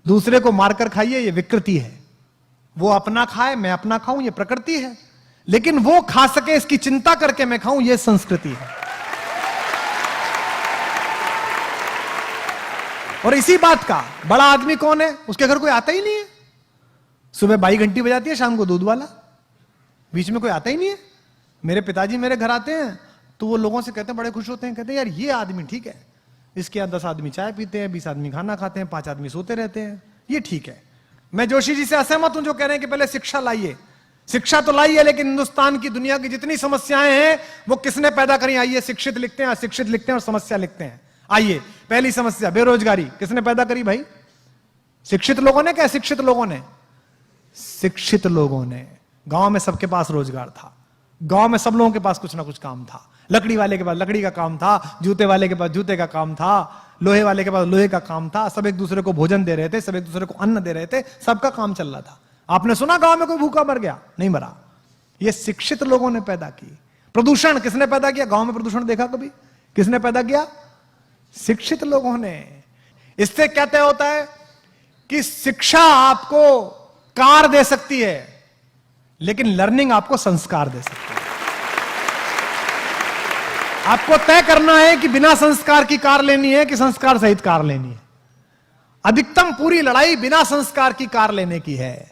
दूसरे को मारकर खाइए, ये विकृति है। वो अपना खाए, मैं अपना खाऊं, ये प्रकृति है। लेकिन वो खा सके इसकी चिंता करके मैं खाऊं, ये संस्कृति है। और इसी बात का बड़ा आदमी कौन है? उसके घर कोई आता ही नहीं है। सुबह बाई घंटी बजाती है, शाम को दूध वाला, बीच में कोई आता ही नहीं है। मेरे पिताजी मेरे घर आते हैं तो वो लोगों से कहते हैं, बड़े खुश होते हैं, कहते हैं यार ये आदमी ठीक है, इसके यहाँ 10 आदमी चाय पीते हैं, 20 आदमी खाना खाते हैं, 5 आदमी सोते रहते हैं, ये ठीक है। मैं जोशी जी से असहमत हूं जो कह रहे हैं कि पहले शिक्षा लाइए। शिक्षा तो लाई है, लेकिन हिंदुस्तान की दुनिया की जितनी समस्याएं हैं वो किसने पैदा करी? आइए, शिक्षित लिखते हैं, अशिक्षित लिखते हैं और समस्या लिखते हैं। आइए, पहली समस्या बेरोजगारी, किसने पैदा करी भाई? शिक्षित लोगों ने क्या अशिक्षित लोगों ने? शिक्षित लोगों ने। गांव में सबके पास रोजगार था, गांव में सब लोगों के पास कुछ ना कुछ काम था। लकड़ी वाले के पास लकड़ी का काम था, जूते वाले के पास जूते का काम था, लोहे वाले के पास लोहे का काम था। सब एक दूसरे को भोजन दे रहे थे, सब एक दूसरे को अन्न दे रहे थे, सबका काम चल रहा था। आपने सुना गांव में कोई भूखा मर गया? नहीं मरा। ये शिक्षित लोगों ने पैदा की। प्रदूषण किसने पैदा किया? गांव में प्रदूषण देखा कभी? किसने पैदा किया? शिक्षित लोगों ने। इससे क्या तय होता है कि शिक्षा आपको कार दे सकती है, लेकिन लर्निंग आपको संस्कार दे सकती है। आपको तय करना है कि बिना संस्कार की कार लेनी है कि संस्कार सहित कार लेनी है। अधिकतम पूरी लड़ाई बिना संस्कार की कार लेने की है।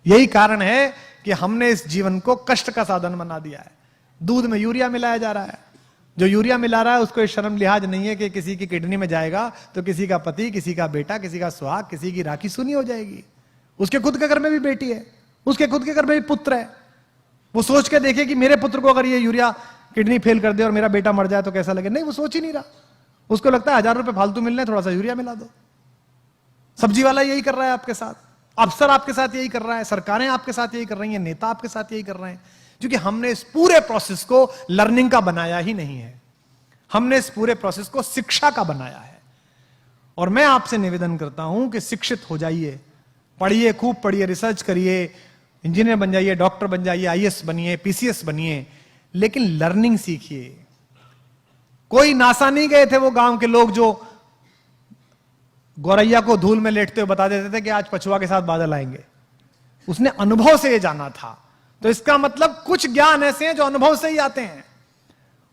यही कारण है कि हमने इस जीवन को कष्ट का साधन बना दिया है। दूध में यूरिया मिलाया जा रहा है। जो यूरिया मिला रहा है उसको शर्म लिहाज नहीं है कि किसी की किडनी में जाएगा तो किसी का पति, किसी का बेटा, किसी का सुहाग, किसी की राखी सुनी हो जाएगी। उसके खुद के घर में भी बेटी है, उसके खुद के घर में भी पुत्र है। वो सोच के देखे कि मेरे पुत्र को अगर ये यूरिया किडनी फेल कर दे और मेरा बेटा मर जाए तो कैसा लगे। नहीं, वो सोच ही नहीं रहा। उसको लगता है 1000 रुपए फालतू मिलने, थोड़ा सा यूरिया मिला दो। सब्जी वाला यही कर रहा है आपके साथ, अफसर आपके साथ यही कर रहा है, सरकारें आपके साथ यही कर रही हैं, नेता आपके साथ यही कर रहे हैं, क्योंकि हमने इस पूरे प्रोसेस को लर्निंग का बनाया ही नहीं है। हमने इस पूरे प्रोसेस को शिक्षा का बनाया है। और मैं आपसे निवेदन करता हूं कि शिक्षित हो जाइए, पढ़िए, खूब पढ़िए, रिसर्च करिए, इंजीनियर बन जाइए, डॉक्टर बन जाइए, आईएएस बनिए, पीसीएस बनिए, लेकिन लर्निंग सीखिए। कोई नासा नहीं गए थे वो गांव के लोग जो गौरैया को धूल में लेटते हुए बता देते थे कि आज पछुआ के साथ बादल आएंगे। उसने अनुभव से ये जाना था। तो इसका मतलब कुछ ज्ञान ऐसे हैं जो अनुभव से ही आते हैं।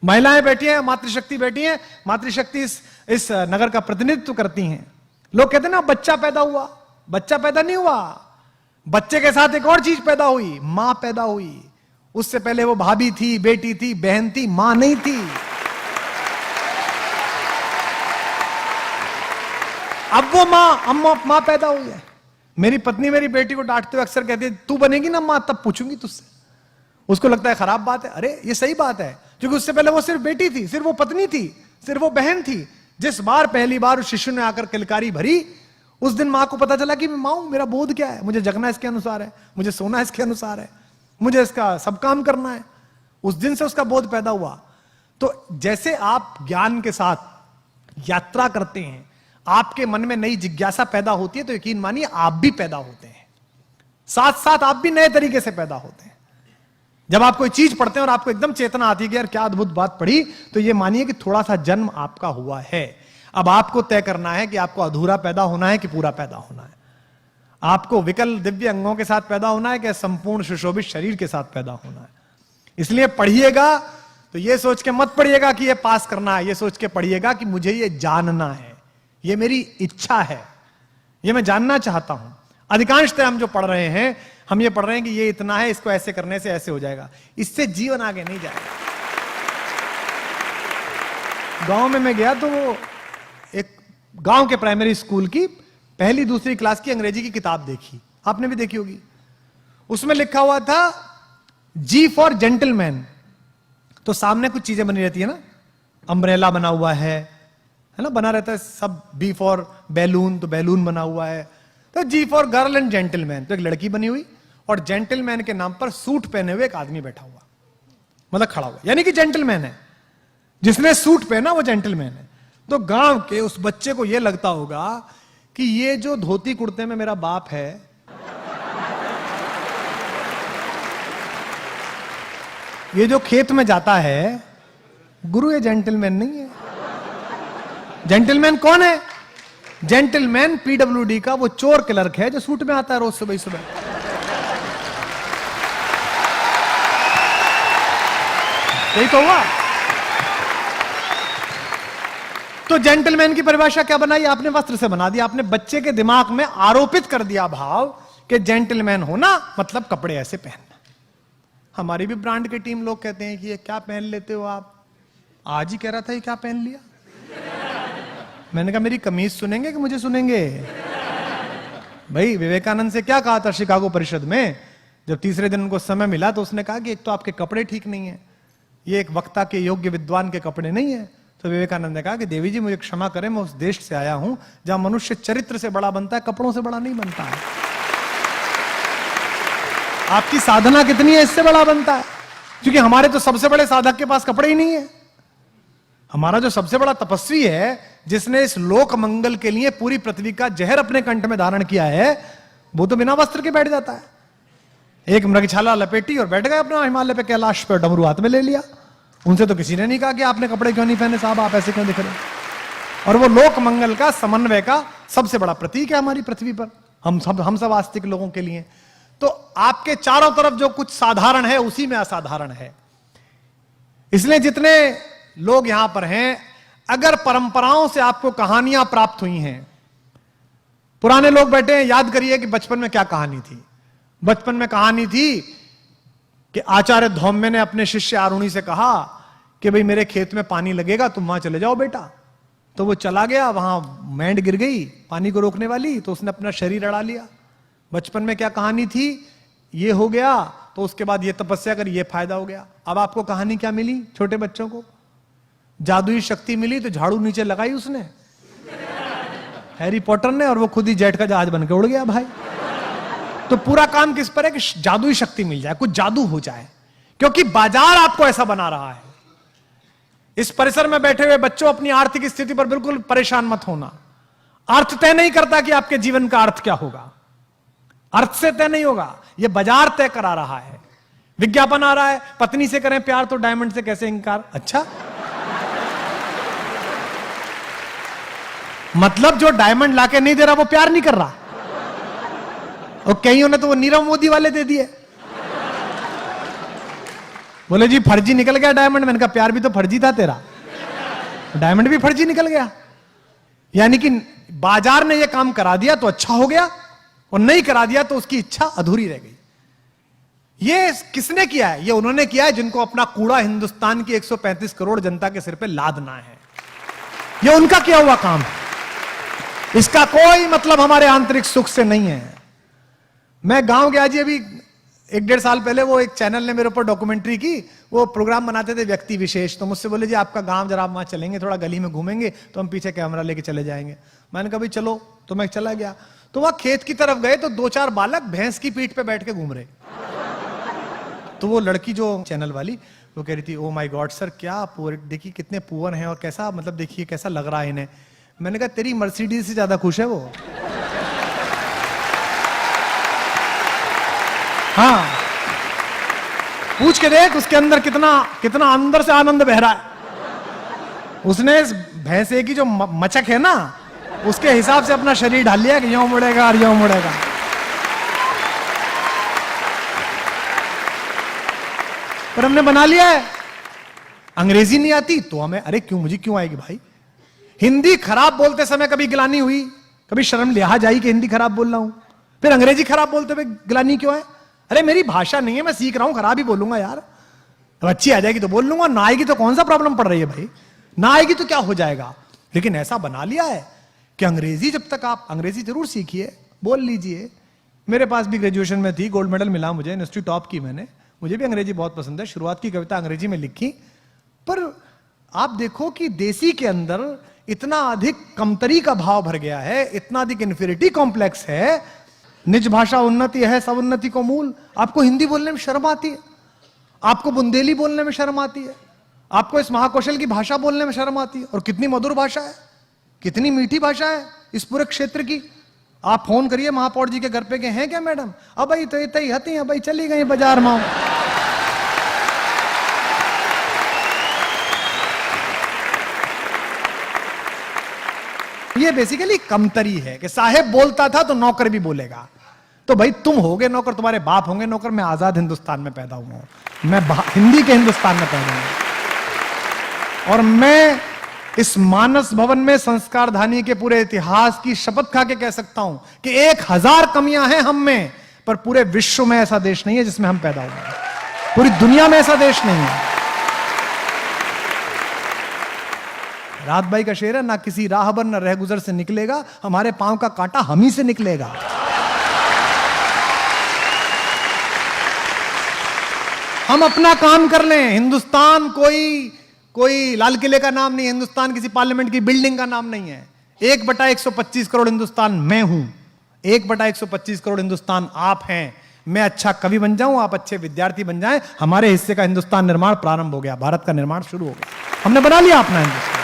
महिलाएं बैठी हैं, मातृशक्ति बैठी हैं, मातृशक्ति इस नगर का प्रतिनिधित्व करती हैं। लोग कहते हैं ना बच्चा पैदा हुआ, बच्चा पैदा नहीं हुआ, बच्चे के साथ एक और चीज पैदा हुई, मां पैदा हुई। उससे पहले वो भाभी थी, बेटी थी, बहन थी, मां नहीं थी। अब वो मां पैदा हुई है। मेरी पत्नी मेरी बेटी को डांटते हुए अक्सर कहती है, तू बनेगी ना मां तब पूछूंगी तुझसे। उसको लगता है खराब बात है। अरे ये सही बात है, क्योंकि उससे पहले वो सिर्फ बेटी थी, सिर्फ वो पत्नी थी, सिर्फ वो बहन थी। जिस बार पहली बार उस शिशु ने आकर किलकारी भरी, उस दिन मां को पता चला कि मैं मां हूं, मेरा बोध क्या है, मुझे जगना इसके अनुसार है, मुझे सोना इसके अनुसार है, मुझे इसका सब काम करना है। उस दिन से उसका बोध पैदा हुआ। तो जैसे आप ज्ञान के साथ यात्रा करते हैं, आपके मन में नई जिज्ञासा पैदा होती है, तो यकीन मानिए आप भी पैदा होते हैं, साथ साथ आप भी नए तरीके से पैदा होते हैं। जब आप कोई चीज पढ़ते हैं और आपको एकदम चेतना आती है कि यार क्या अद्भुत बात पढ़ी, तो ये मानिए कि थोड़ा सा जन्म आपका हुआ है। अब आपको तय करना है कि आपको अधूरा पैदा होना है कि पूरा पैदा होना है। आपको विकल दिव्य अंगों के साथ पैदा होना है कि संपूर्ण सुशोभित शरीर के साथ पैदा होना है। इसलिए पढ़िएगा तो ये सोच के मत पढ़िएगा कि ये पास करना है, ये सोच के पढ़िएगा कि मुझे ये जानना है, ये मेरी इच्छा है, ये मैं जानना चाहता हूं। अधिकांशतः हम जो पढ़ रहे हैं, हम ये पढ़ रहे हैं कि ये इतना है, इसको ऐसे करने से ऐसे हो जाएगा। इससे जीवन आगे नहीं जाएगा। गांव में मैं गया तो वो एक गांव के प्राइमरी स्कूल की पहली दूसरी क्लास की अंग्रेजी की किताब देखी, आपने भी देखी होगी। उसमें लिखा हुआ था जी फॉर जेंटलमैन। तो सामने कुछ चीजें बनी रहती है ना, अम्ब्रेला बना हुआ है ना, बना रहता है सब। बी फॉर बैलून, तो बैलून बना हुआ है। तो जी फॉर गर्ल एंड जेंटलमैन, तो एक लड़की बनी हुई और जेंटलमैन के नाम पर सूट पहने हुए एक आदमी बैठा हुआ, मतलब खड़ा हुआ, यानी कि जेंटलमैन है। जिसने सूट पहना वो जेंटलमैन है। तो गांव के उस बच्चे को यह लगता होगा कि ये जो धोती कुर्ते में मेरा बाप है, ये जो खेत में जाता है, गुरु ये जेंटलमैन नहीं है। जेंटलमैन कौन है? जेंटलमैन पीडब्ल्यूडी का वो चोर क्लर्क है जो सूट में आता है रोज सुबह सुबह। यही तो हुआ। तो जेंटलमैन की परिभाषा क्या बनाई आपने? वस्त्र से बना दिया आपने। बच्चे के दिमाग में आरोपित कर दिया भाव कि जेंटलमैन होना मतलब कपड़े ऐसे पहनना। हमारी भी ब्रांड के टीम लोग कहते हैं कि ये क्या पहन लेते हो आप? आज ही कह रहा था ये क्या पहन लिया। मैंने कहा मेरी कमीज सुनेंगे कि मुझे सुनेंगे? भाई विवेकानंद से क्या कहा था शिकागो परिषद में? जब तीसरे दिन उनको समय मिला तो उसने कहा कि एक तो आपके कपड़े ठीक नहीं है, ये एक वक्ता के योग्य विद्वान के कपड़े नहीं है। तो विवेकानंद ने कहा कि देवी जी मुझे क्षमा करें, मैं उस देश से आया हूं जहां मनुष्य चरित्र से बड़ा बनता है, कपड़ों से बड़ा नहीं बनता है। आपकी साधना कितनी है इससे बड़ा बनता है। क्योंकि हमारे तो सबसे बड़े साधक के पास कपड़े ही नहीं है। हमारा जो सबसे बड़ा तपस्वी है, जिसने इस लोक मंगल के लिए पूरी पृथ्वी का जहर अपने कंठ में धारण किया है, वो तो बिना वस्त्र के बैठ जाता है। एक मृगछाला लपेटी और बैठ गए अपना हिमालय पे, कैलाश पे, डमरू हाथ में ले लिया। उनसे तो किसी ने नहीं कहा कि आपने कपड़े क्यों नहीं पहने साहब, आप ऐसे क्यों दिख रहे। और वो लोक मंगल का समन्वय का सबसे बड़ा प्रतीक है हमारी पृथ्वी पर, हम सब आस्तिक लोगों के लिए। तो आपके चारों तरफ जो कुछ साधारण है उसी में असाधारण है। इसलिए जितने लोग यहां पर हैं, अगर परंपराओं से आपको कहानियां प्राप्त हुई हैं, पुराने लोग बैठे हैं, याद करिए कि बचपन में क्या कहानी थी। बचपन में कहानी थी कि आचार्य धौम्य ने अपने शिष्य आरुणि से कहा कि भाई मेरे खेत में पानी लगेगा, तुम वहां चले जाओ बेटा। तो वो चला गया, वहां मैंड गिर गई पानी को रोकने वाली, तो उसने अपना शरीर अड़ा लिया। बचपन में क्या कहानी थी? ये हो गया, तो उसके बाद ये तपस्या कर, ये फायदा हो गया। अब आपको कहानी क्या मिली? छोटे बच्चों को जादुई शक्ति मिली, तो झाड़ू नीचे लगाई उसने, हैरी पॉटर ने, और वो खुद ही जेट का जहाज बन के उड़ गया भाई। तो पूरा काम किस पर है कि जादुई शक्ति मिल जाए, कुछ जादू हो जाए, क्योंकि बाजार आपको ऐसा बना रहा है। इस परिसर में बैठे हुए बच्चों, अपनी आर्थिक स्थिति पर बिल्कुल परेशान मत होना। अर्थ तय नहीं करता कि आपके जीवन का अर्थ क्या होगा, अर्थ से तय नहीं होगा, यह बाजार तय करा रहा है। विज्ञापन आ रहा है, पत्नी से करें प्यार तो डायमंड से कैसे इंकार। अच्छा, मतलब जो डायमंड लाके नहीं दे रहा वो प्यार नहीं कर रहा। और कईयों ने तो वो नीरव मोदी वाले दे दिए, बोले जी फर्जी निकल गया डायमंड। मैंने कहा प्यार भी तो फर्जी था तेरा, डायमंड भी फर्जी निकल गया। यानी कि बाजार ने ये काम करा दिया तो अच्छा हो गया, और नहीं करा दिया तो उसकी इच्छा अधूरी रह गई। ये किसने किया है? ये उन्होंने किया है जिनको अपना कूड़ा हिंदुस्तान की 135 करोड़ जनता के सिर पे लादना है। ये उनका किया हुआ काम है, इसका कोई मतलब हमारे आंतरिक सुख से नहीं है। मैं गांव गया जी अभी 1-1.5 साल पहले, वो एक चैनल ने मेरे ऊपर डॉक्यूमेंट्री की, वो प्रोग्राम बनाते थे व्यक्ति विशेष। तो मुझसे बोले जी आपका गांव जरा, आप वहां चलेंगे, थोड़ा गली में घूमेंगे, तो हम पीछे कैमरा लेके चले जाएंगे। मैंने कहा भाई चलो, तो मैं चला गया। तो वहां खेत की तरफ गए तो 2-4 बालक भैंस की पीठ पे बैठ के घूम रहे। तो वो लड़की जो चैनल वाली, वो कह रही थी ओ माय गॉड सर, क्या पुअर, देखिए कितने पुअर हैं, और कैसा, मतलब देखिए कैसा लग रहा है इन्हें। मैंने कहा तेरी मर्सिडीज से ज्यादा खुश है वो। हाँ, पूछ के देख उसके अंदर कितना कितना अंदर से आनंद बह रहा है। उसने इस भैंसे की जो मचक है ना, उसके हिसाब से अपना शरीर ढाल लिया कि यूं मुड़ेगा और यूं मुड़ेगा। पर हमने बना लिया है। अंग्रेजी नहीं आती तो हमें, अरे क्यों, मुझे क्यों आएगी भाई। हिंदी खराब बोलते समय कभी गिलानी हुई, कभी शर्म लिहाज आई कि हिंदी खराब बोल रहा हूं? फिर अंग्रेजी खराब बोलते हुए गिलानी क्यों है? अरे मेरी भाषा नहीं है, मैं सीख रहा हूं, खराब ही बोलूंगा यार। तो अच्छी आ जाएगी तो बोल लूंगा, ना आएगी तो कौन सा प्रॉब्लम पड़ रही है भाई, ना आएगी तो क्या हो जाएगा। लेकिन ऐसा बना लिया है कि अंग्रेजी, जब तक आप अंग्रेजी जरूर सीखिए, बोल लीजिए। मेरे पास भी ग्रेजुएशन में थी, गोल्ड मेडल मिला मुझे, यूनिवर्सिटी टॉप की मैंने। मुझे भी अंग्रेजी बहुत पसंद है, शुरुआत की कविता अंग्रेजी में लिखी। पर आप देखो कि देसी के अंदर इतना अधिक कमतरी का भाव भर गया है, इतना अधिक इन्फीरिटी कॉम्प्लेक्स है। निज भाषा उन्नति है, सब उन्नति को मूल। आपको हिंदी बोलने में शर्म आती है, आपको बुंदेली बोलने में शर्म आती है, आपको इस महाकौशल की भाषा बोलने में शर्म आती है। और कितनी मधुर भाषा है, कितनी मीठी भाषा है इस पूरे क्षेत्र की। आप फोन करिए महापौर जी के घर पे, के हैं क्या मैडम? अब भाई तो इतनी हती है भाई, चली गई बाजार में। ये बेसिकली कमतरी है कि साहेब बोलता था तो नौकर भी बोलेगा। तो भाई तुम होगे नौकर, तुम्हारे बाप होंगे नौकर, मैं आजाद हिंदुस्तान में पैदा हुआ हूं, मैं हिंदी के हिंदुस्तान में पैदा हुआ और मैं इस मानस भवन में संस्कारधानी के पूरे इतिहास की शपथ खा के कह सकता हूं कि 1000 कमियां हैं हम में, पर पूरे विश्व में ऐसा देश नहीं है जिसमें हम पैदा हुए, पूरी दुनिया में ऐसा देश नहीं है। रात बाई का शेर है, ना किसी राहबर ना रहगुजर से निकलेगा, हमारे पांव का कांटा हम ही से निकलेगा। हम अपना काम कर लें। हिंदुस्तान कोई लाल किले का नाम नहीं है, हिंदुस्तान किसी पार्लियामेंट की बिल्डिंग का नाम नहीं है। 1/125 करोड़ हिंदुस्तान मैं हूं, 1/125 करोड़ हिंदुस्तान आप हैं। मैं अच्छा कवि बन जाऊं, आप अच्छे विद्यार्थी बन जाएं, हमारे हिस्से का हिंदुस्तान निर्माण प्रारंभ हो गया, भारत का निर्माण शुरू हो गया, हमने बना लिया अपना हिंदुस्तान।